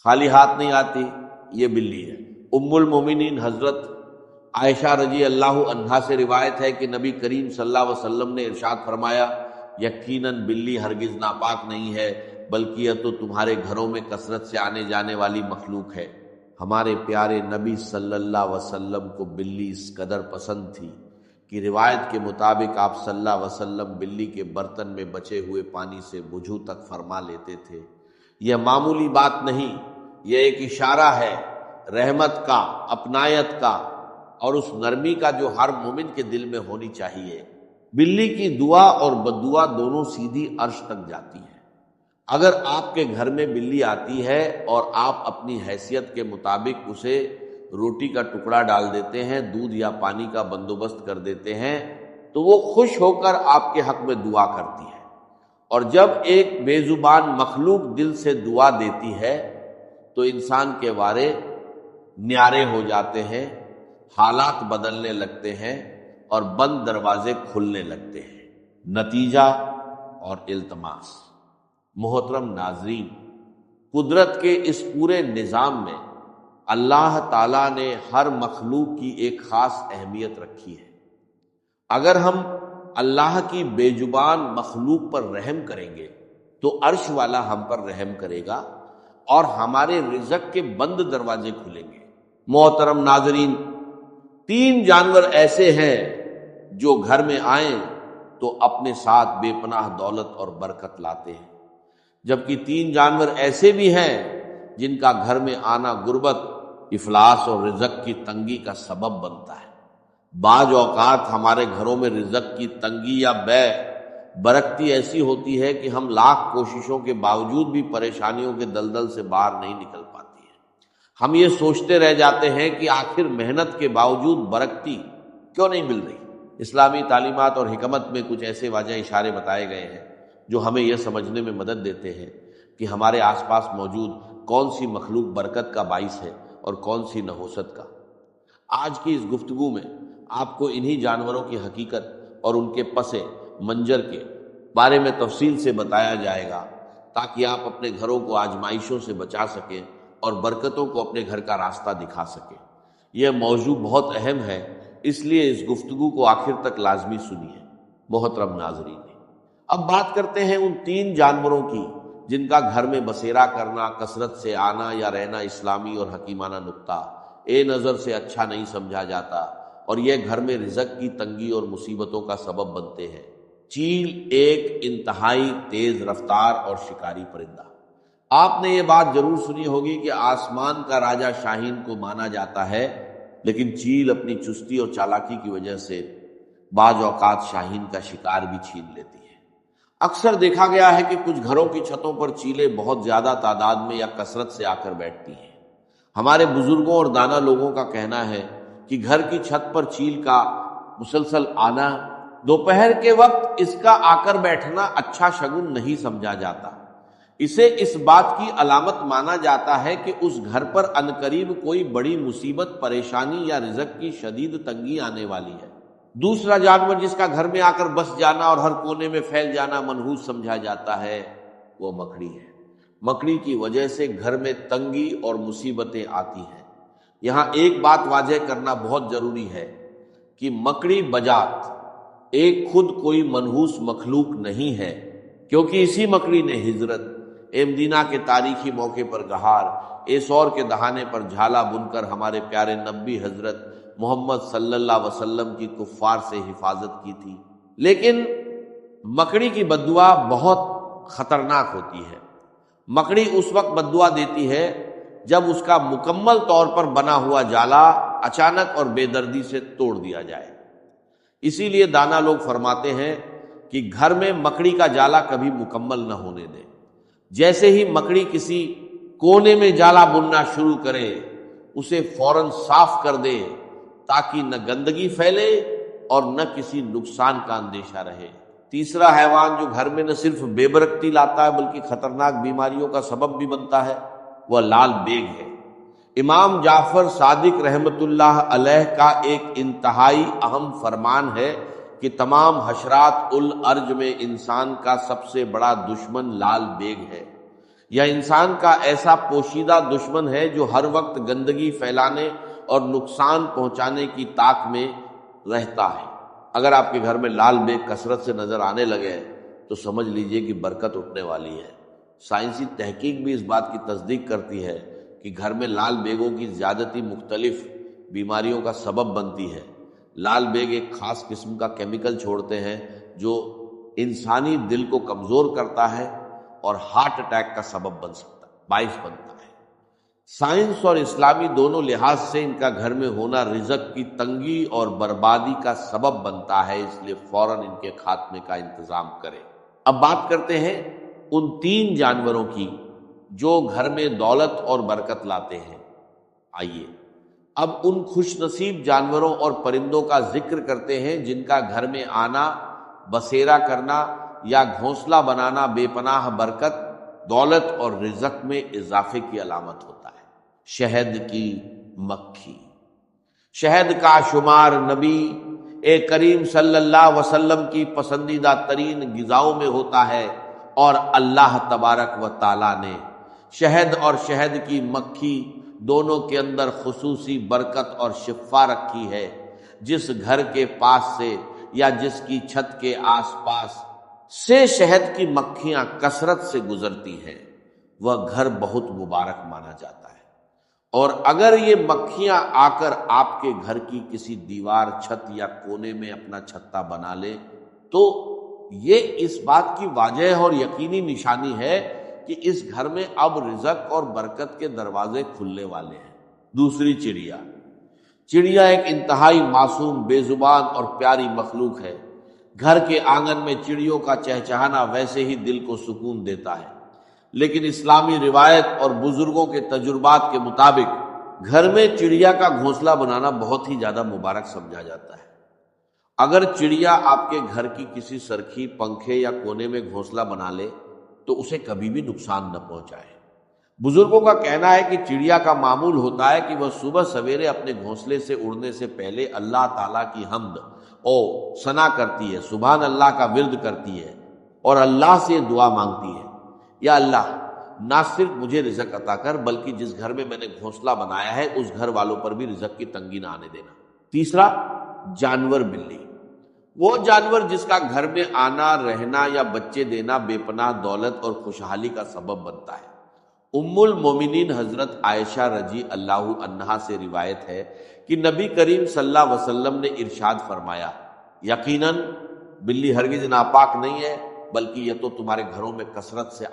خالی ہاتھ نہیں آتی، یہ بلی ہے۔ ام المومنین حضرت عائشہ رضی اللہ عنہا سے روایت ہے کہ نبی کریم صلی اللہ علیہ وسلم نے ارشاد فرمایا، یقیناً بلی ہرگز ناپاک نہیں ہے، بلکہ یہ تو تمہارے گھروں میں کثرت سے آنے جانے والی مخلوق ہے۔ ہمارے پیارے نبی صلی اللہ علیہ وسلم کو بلی اس قدر پسند تھی کہ روایت کے مطابق آپ صلی اللہ علیہ وسلم بلی کے برتن میں بچے ہوئے پانی سے وضو تک فرما لیتے تھے۔ یہ معمولی بات نہیں، یہ ایک اشارہ ہے رحمت کا، اپنایت کا، اور اس نرمی کا جو ہر مومن کے دل میں ہونی چاہیے۔ بلی کی دعا اور بددعا دونوں سیدھی عرش تک جاتی ہے۔ اگر آپ کے گھر میں بلی آتی ہے اور آپ اپنی حیثیت کے مطابق اسے روٹی کا ٹکڑا ڈال دیتے ہیں، دودھ یا پانی کا بندوبست کر دیتے ہیں، تو وہ خوش ہو کر آپ کے حق میں دعا کرتی ہے۔ اور جب ایک بے زبان مخلوق دل سے دعا دیتی ہے تو انسان کے وارے نیارے ہو جاتے ہیں، حالات بدلنے لگتے ہیں اور بند دروازے کھلنے لگتے ہیں۔ نتیجہ اور التماس۔ محترم ناظرین، قدرت کے اس پورے نظام میں اللہ تعالیٰ نے ہر مخلوق کی ایک خاص اہمیت رکھی ہے۔ اگر ہم اللہ کی بے زبان مخلوق پر رحم کریں گے تو عرش والا ہم پر رحم کرے گا اور ہمارے رزق کے بند دروازے کھلیں گے۔ محترم ناظرین، 3 جانور ایسے ہیں جو گھر میں آئیں تو اپنے ساتھ بے پناہ دولت اور برکت لاتے ہیں، جبکہ 3 جانور ایسے بھی ہیں جن کا گھر میں آنا غربت، افلاس اور رزق کی تنگی کا سبب بنتا ہے۔ بعض اوقات ہمارے گھروں میں رزق کی تنگی یا بے برکتی ایسی ہوتی ہے کہ ہم لاکھ کوششوں کے باوجود بھی پریشانیوں کے دلدل سے باہر نہیں نکل پاتی ہے۔ ہم یہ سوچتے رہ جاتے ہیں کہ آخر محنت کے باوجود برکتی کیوں نہیں مل رہی۔ اسلامی تعلیمات اور حکمت میں کچھ ایسے واضح اشارے بتائے گئے ہیں جو ہمیں یہ سمجھنے میں مدد دیتے ہیں کہ ہمارے آس پاس موجود کون سی مخلوق برکت کا باعث ہے اور کون سی نحوست کا۔ آج کی اس گفتگو میں آپ کو انہی جانوروں کی حقیقت اور ان کے پس منظر کے بارے میں تفصیل سے بتایا جائے گا تاکہ آپ اپنے گھروں کو آزمائشوں سے بچا سکیں اور برکتوں کو اپنے گھر کا راستہ دکھا سکیں۔ یہ موضوع بہت اہم ہے، اس لیے اس گفتگو کو آخر تک لازمی سنیے۔ محترم ناظرین، اب بات کرتے ہیں ان 3 جانوروں کی جن کا گھر میں بسیرا کرنا، کثرت سے آنا یا رہنا اسلامی اور حکیمانہ نقطہ نظر سے اچھا نہیں سمجھا جاتا اور یہ گھر میں رزق کی تنگی اور مصیبتوں کا سبب بنتے ہیں۔ چیل ایک انتہائی تیز رفتار اور شکاری پرندہ۔ آپ نے یہ بات ضرور سنی ہوگی کہ آسمان کا راجہ شاہین کو مانا جاتا ہے، لیکن چیل اپنی چستی اور چالاکی کی وجہ سے بعض اوقات شاہین کا شکار بھی چھین لیتی ہے۔ اکثر دیکھا گیا ہے کہ کچھ گھروں کی چھتوں پر چیلیں بہت زیادہ تعداد میں یا کثرت سے آ کر بیٹھتی ہیں۔ ہمارے بزرگوں اور دانا لوگوں کا کہنا ہے کہ گھر کی چھت پر چیل کا مسلسل آنا، دوپہر کے وقت اس کا آ کر بیٹھنا اچھا شگن نہیں سمجھا جاتا۔ اسے اس بات کی علامت مانا جاتا ہے کہ اس گھر پر عنقریب کوئی بڑی مصیبت، پریشانی یا رزق کی شدید تنگی آنے والی ہے۔ دوسرا جانور جس کا گھر میں آ کر بس جانا اور ہر کونے میں پھیل جانا منحوس سمجھا جاتا ہے وہ مکڑی ہے۔ مکڑی کی وجہ سے گھر میں تنگی اور مصیبتیں آتی ہیں۔ یہاں ایک بات واضح کرنا بہت ضروری ہے کہ مکڑی بجات ایک خود کوئی منحوس مخلوق نہیں ہے، کیونکہ اسی مکڑی نے ہجرت، مدینہ کے تاریخی موقع پر گہار، ایسور کے دہانے پر جھالا بن کر ہمارے پیارے نبی حضرت محمد صلی اللہ علیہ وسلم کی کفار سے حفاظت کی تھی۔ لیکن مکڑی کی بددعا بہت خطرناک ہوتی ہے۔ مکڑی اس وقت بددعا دیتی ہے جب اس کا مکمل طور پر بنا ہوا جالا اچانک اور بے دردی سے توڑ دیا جائے۔ اسی لیے دانا لوگ فرماتے ہیں کہ گھر میں مکڑی کا جالا کبھی مکمل نہ ہونے دیں۔ جیسے ہی مکڑی کسی کونے میں جالا بننا شروع کرے اسے فوراً صاف کر دے تاکہ نہ گندگی پھیلے اور نہ کسی نقصان کا اندیشہ رہے۔ تیسرا حیوان جو گھر میں نہ صرف بے برکتی لاتا ہے بلکہ خطرناک بیماریوں کا سبب بھی بنتا ہے وہ لال بیگ ہے۔ امام جعفر صادق رحمت اللہ علیہ کا ایک انتہائی اہم فرمان ہے کہ تمام حشرات الارض میں انسان کا سب سے بڑا دشمن لال بیگ ہے۔ یا انسان کا ایسا پوشیدہ دشمن ہے جو ہر وقت گندگی پھیلانے اور نقصان پہنچانے کی طاق میں رہتا ہے۔ اگر آپ کے گھر میں لال بیگ کثرت سے نظر آنے لگے تو سمجھ لیجئے کہ برکت اٹھنے والی ہے۔ سائنسی تحقیق بھی اس بات کی تصدیق کرتی ہے کہ گھر میں لال بیگوں کی زیادتی مختلف بیماریوں کا سبب بنتی ہے۔ لال بیگ ایک خاص قسم کا کیمیکل چھوڑتے ہیں جو انسانی دل کو کمزور کرتا ہے اور ہارٹ اٹیک کا سبب بن سکتا ہے، باعث بنتا ہے۔ سائنس اور اسلامی دونوں لحاظ سے ان کا گھر میں ہونا رزق کی تنگی اور بربادی کا سبب بنتا ہے، اس لیے فوراً ان کے خاتمے کا انتظام کریں۔ اب بات کرتے ہیں ان 3 جانوروں کی جو گھر میں دولت اور برکت لاتے ہیں۔ آئیے اب ان خوش نصیب جانوروں اور پرندوں کا ذکر کرتے ہیں جن کا گھر میں آنا، بسیرا کرنا یا گھونسلہ بنانا بے پناہ برکت، دولت اور رزق میں اضافے کی علامت ہوتا ہے۔ شہد کی مکھی۔ شہد کا شمار نبی کریم صلی اللہ علیہ وسلم کی پسندیدہ ترین غذاؤں میں ہوتا ہے، اور اللہ تبارک و تعالیٰ نے شہد اور شہد کی مکھی دونوں کے اندر خصوصی برکت اور شفا رکھی ہے۔ جس گھر کے پاس سے یا جس کی چھت کے آس پاس سے شہد کی مکھیاں کثرت سے گزرتی ہیں وہ گھر بہت مبارک مانا جاتا ہے، اور اگر یہ مکھیاں آ کر آپ کے گھر کی کسی دیوار، چھت یا کونے میں اپنا چھتا بنا لے تو یہ اس بات کی واضح اور یقینی نشانی ہے کہ اس گھر میں اب رزق اور برکت کے دروازے کھلنے والے ہیں۔ دوسری چڑیا۔ چڑیا ایک انتہائی معصوم، بے زبان اور پیاری مخلوق ہے۔ گھر کے آنگن میں چڑیوں کا چہچہانا ویسے ہی دل کو سکون دیتا ہے، لیکن اسلامی روایت اور بزرگوں کے تجربات کے مطابق گھر میں چڑیا کا گھونسلہ بنانا بہت ہی زیادہ مبارک سمجھا جاتا ہے۔ اگر چڑیا آپ کے گھر کی کسی سرخی، پنکھے یا کونے میں گھونسلہ بنا لے تو اسے کبھی بھی نقصان نہ پہنچائے۔ بزرگوں کا کہنا ہے کہ چڑیا کا معمول ہوتا ہے کہ وہ صبح سویرے اپنے گھونسلے سے اڑنے سے پہلے اللہ تعالیٰ کی حمد اور ثنا کرتی ہے، سبحان اللہ کا ورد کرتی ہے اور اللہ سے دعا مانگتی ہے، یا اللہ نہ صرف مجھے رزق عطا کر بلکہ جس گھر میں میں نے گھونسلہ بنایا ہے اس گھر والوں پر بھی رزق کی تنگی نہ آنے دینا۔ تیسرا، جانور بلی۔ وہ جانور جس کا گھر میں آنا، رہنا یا بچے دینا بے پناہ دولت اور خوشحالی کا سبب بنتا ہے۔ ام المومنین حضرت عائشہ رضی اللہ عنہا سے روایت ہے کہ نبی کریم صلی اللہ علیہ وسلم نے ارشاد فرمایا، یقیناً بلی ہرگز ناپاک نہیں ہے بلکہ یہ تو تمہارے گھروں میں کثرت سے